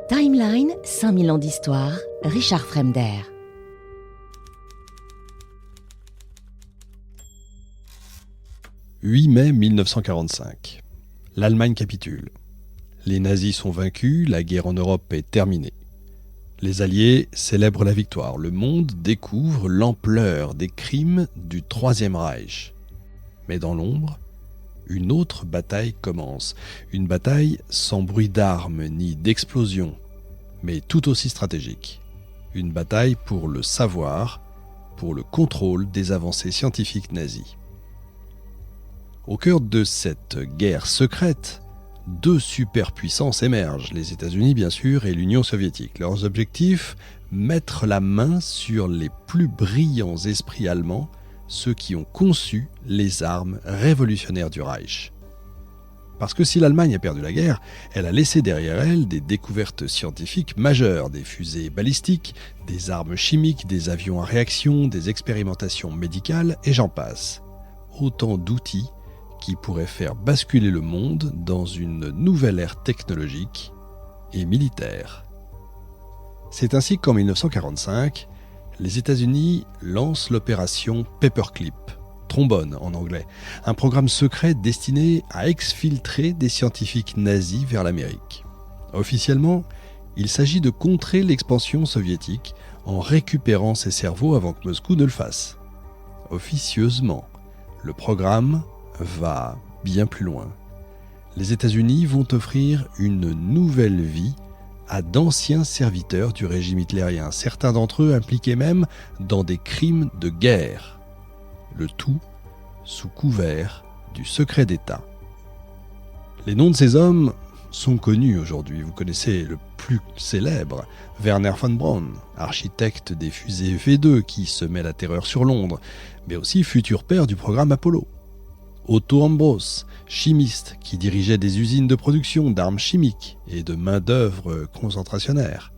Timeline, 5000 ans d'histoire, Richard Fremder. « 8 mai 1945. L'Allemagne capitule. Les nazis sont vaincus, la guerre en Europe est terminée. Les Alliés célèbrent la victoire. Le monde découvre l'ampleur des crimes du Troisième Reich. Mais dans l'ombre, une autre bataille commence. Une bataille sans bruit d'armes ni d'explosions, mais tout aussi stratégique. Une bataille pour le savoir, pour le contrôle des avancées scientifiques nazies. Au cœur de cette guerre secrète, deux superpuissances émergent, les États-Unis bien sûr et l'Union soviétique. Leurs objectifs, mettre la main sur les plus brillants esprits allemands, ceux qui ont conçu les armes révolutionnaires du Reich. Parce que si l'Allemagne a perdu la guerre, elle a laissé derrière elle des découvertes scientifiques majeures, des fusées balistiques, des armes chimiques, des avions à réaction, des expérimentations médicales et j'en passe. Autant d'outils qui pourraient faire basculer le monde dans une nouvelle ère technologique et militaire. C'est ainsi qu'en 1945, les États-Unis lancent l'opération Paperclip, trombone en anglais, un programme secret destiné à exfiltrer des scientifiques nazis vers l'Amérique. Officiellement, il s'agit de contrer l'expansion soviétique en récupérant ses cerveaux avant que Moscou ne le fasse. Officieusement, le programme va bien plus loin. Les États-Unis vont offrir une nouvelle vie à d'anciens serviteurs du régime hitlérien, certains d'entre eux impliqués même dans des crimes de guerre. Le tout sous couvert du secret d'État. Les noms de ces hommes sont connus aujourd'hui. Vous connaissez le plus célèbre, Wernher von Braun, architecte des fusées V2 qui semait la terreur sur Londres, mais aussi futur père du programme Apollo. Otto Ambros, chimiste qui dirigeait des usines de production d'armes chimiques et de main-d'œuvre concentrationnaire.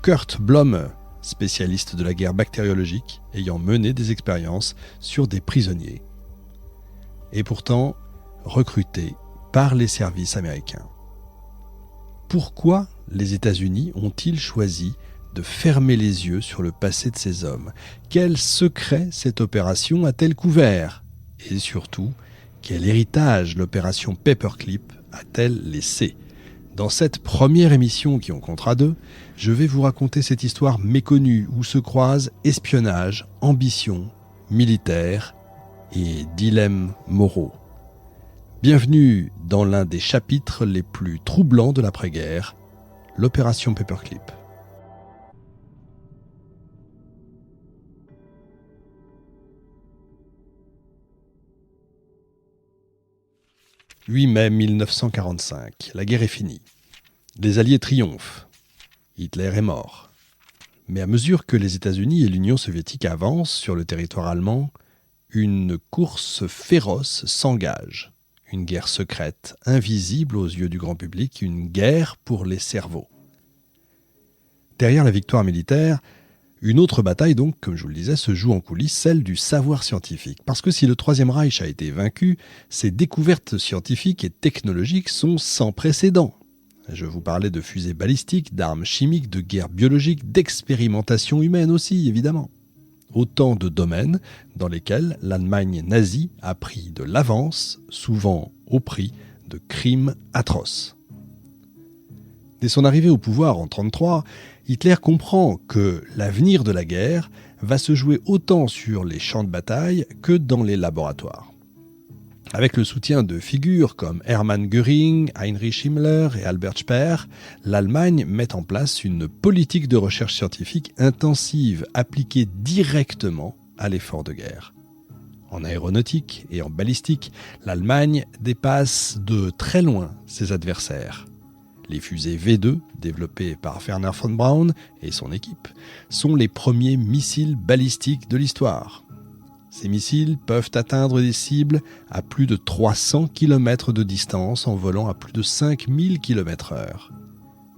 Kurt Blomme, spécialiste de la guerre bactériologique, ayant mené des expériences sur des prisonniers. Et pourtant, recruté par les services américains. Pourquoi les États-Unis ont-ils choisi de fermer les yeux sur le passé de ces hommes? Quel secret cette opération a-t-elle couvert? Et surtout, quel héritage l'opération Paperclip a-t-elle laissé? Dans cette première émission qui en comptera deux, je vais vous raconter cette histoire méconnue où se croisent espionnage, ambition, militaire et dilemmes moraux. Bienvenue dans l'un des chapitres les plus troublants de l'après-guerre, l'opération Paperclip. « 8 mai 1945, la guerre est finie. Les Alliés triomphent. Hitler est mort. Mais à mesure que les États-Unis et l'Union soviétique avancent sur le territoire allemand, une course féroce s'engage. Une guerre secrète, invisible aux yeux du grand public, une guerre pour les cerveaux. Derrière la victoire militaire, une autre bataille, donc, comme je vous le disais, se joue en coulisses, celle du savoir scientifique. Parce que si le Troisième Reich a été vaincu, ses découvertes scientifiques et technologiques sont sans précédent. Je vous parlais de fusées balistiques, d'armes chimiques, de guerres biologiques, d'expérimentation humaine aussi, évidemment. Autant de domaines dans lesquels l'Allemagne nazie a pris de l'avance, souvent au prix de crimes atroces. Dès son arrivée au pouvoir en 1933, Hitler comprend que l'avenir de la guerre va se jouer autant sur les champs de bataille que dans les laboratoires. Avec le soutien de figures comme Hermann Göring, Heinrich Himmler et Albert Speer, l'Allemagne met en place une politique de recherche scientifique intensive appliquée directement à l'effort de guerre. En aéronautique et en balistique, l'Allemagne dépasse de très loin ses adversaires. Les fusées V2, développées par Wernher von Braun et son équipe, sont les premiers missiles balistiques de l'histoire. Ces missiles peuvent atteindre des cibles à plus de 300 km de distance en volant à plus de 5000 km/h.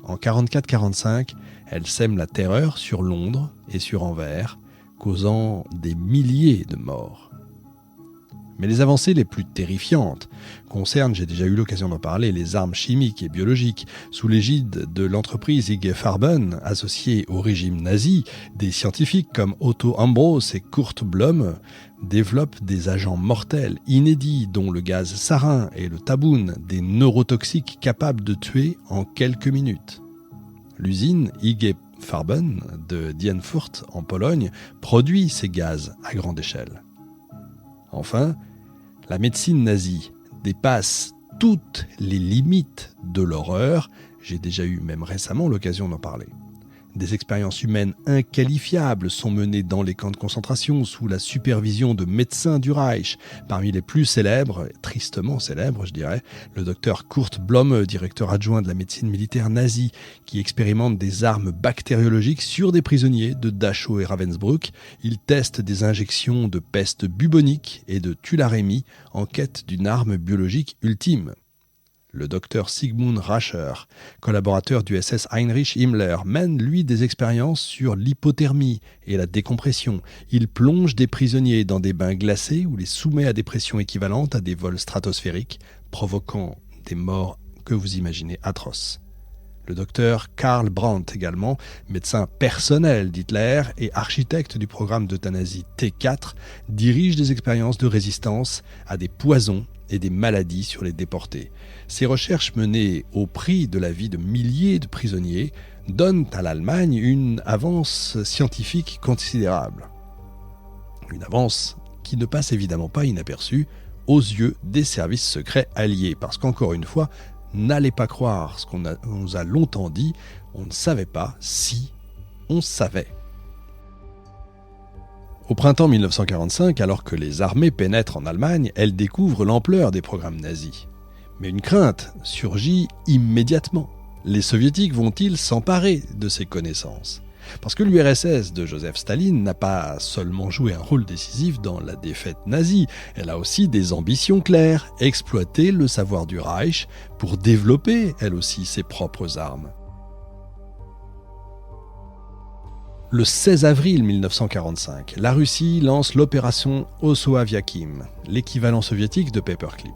En 1944-1945, elles sèment la terreur sur Londres et sur Anvers, causant des milliers de morts. Mais les avancées les plus terrifiantes concernent, j'ai déjà eu l'occasion d'en parler, les armes chimiques et biologiques. Sous l'égide de l'entreprise IG Farben, associée au régime nazi, des scientifiques comme Otto Ambros et Kurt Blome développent des agents mortels inédits dont le gaz sarin et le taboun, des neurotoxiques capables de tuer en quelques minutes. L'usine IG Farben de Dienfurt en Pologne produit ces gaz à grande échelle. Enfin, la médecine nazie dépasse toutes les limites de l'horreur. J'ai déjà eu même récemment l'occasion d'en parler. Des expériences humaines inqualifiables sont menées dans les camps de concentration sous la supervision de médecins du Reich. Parmi les plus célèbres, tristement célèbres je dirais, le docteur Kurt Blome, directeur adjoint de la médecine militaire nazie, qui expérimente des armes bactériologiques sur des prisonniers de Dachau et Ravensbrück. Il teste des injections de peste bubonique et de tularemie en quête d'une arme biologique ultime. Le docteur Sigmund Rascher, collaborateur du SS Heinrich Himmler, mène lui des expériences sur l'hypothermie et la décompression. Il plonge des prisonniers dans des bains glacés ou les soumet à des pressions équivalentes à des vols stratosphériques, provoquant des morts que vous imaginez atroces. Le docteur Karl Brandt également, médecin personnel d'Hitler et architecte du programme d'euthanasie T4, dirige des expériences de résistance à des poisons et des maladies sur les déportés. Ces recherches menées au prix de la vie de milliers de prisonniers donnent à l'Allemagne une avance scientifique considérable. Une avance qui ne passe évidemment pas inaperçue aux yeux des services secrets alliés, parce qu'encore une fois, n'allez pas croire ce qu'on nous a longtemps dit, on ne savait pas si on savait. Au printemps 1945, alors que les armées pénètrent en Allemagne, elles découvrent l'ampleur des programmes nazis. Mais une crainte surgit immédiatement. Les soviétiques vont-ils s'emparer de ces connaissances ? Parce que l'URSS de Joseph Staline n'a pas seulement joué un rôle décisif dans la défaite nazie, elle a aussi des ambitions claires, exploiter le savoir du Reich pour développer, elle aussi, ses propres armes. Le 16 avril 1945, la Russie lance l'opération Ossowia-Kim, l'équivalent soviétique de Paperclip.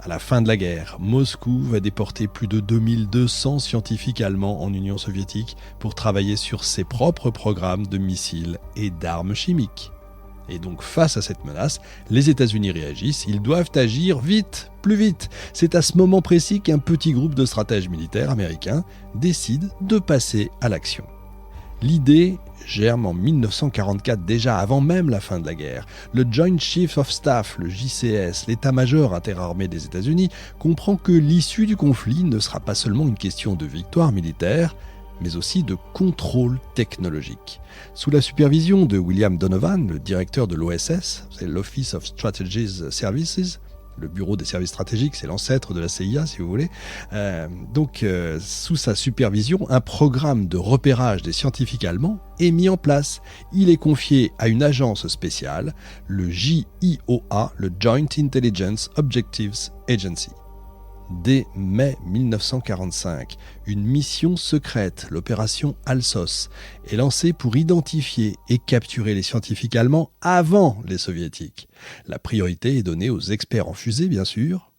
À la fin de la guerre, Moscou va déporter plus de 2200 scientifiques allemands en Union soviétique pour travailler sur ses propres programmes de missiles et d'armes chimiques. Et donc face à cette menace, les États-Unis réagissent, ils doivent agir vite, plus vite. C'est à ce moment précis qu'un petit groupe de stratèges militaires américains décide de passer à l'action. L'idée germe en 1944, déjà avant même la fin de la guerre. Le Joint Chiefs of Staff, le JCS, l'état-major interarmé des États-Unis, comprend que l'issue du conflit ne sera pas seulement une question de victoire militaire, mais aussi de contrôle technologique. Sous la supervision de William Donovan, le directeur de l'OSS, c'est l'Office of Strategic Services, le bureau des services stratégiques, c'est l'ancêtre de la CIA si vous voulez. Sous sa supervision, un programme de repérage des scientifiques allemands est mis en place. Il est confié à une agence spéciale, le JIOA, le Joint Intelligence Objectives Agency. Dès mai 1945, une mission secrète, l'opération Alsos, est lancée pour identifier et capturer les scientifiques allemands avant les soviétiques. La priorité est donnée aux experts en fusée, bien sûr,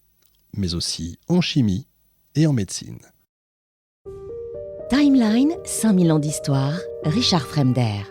mais aussi en chimie et en médecine. Timeline, 5000 ans d'histoire, Richard Fremder.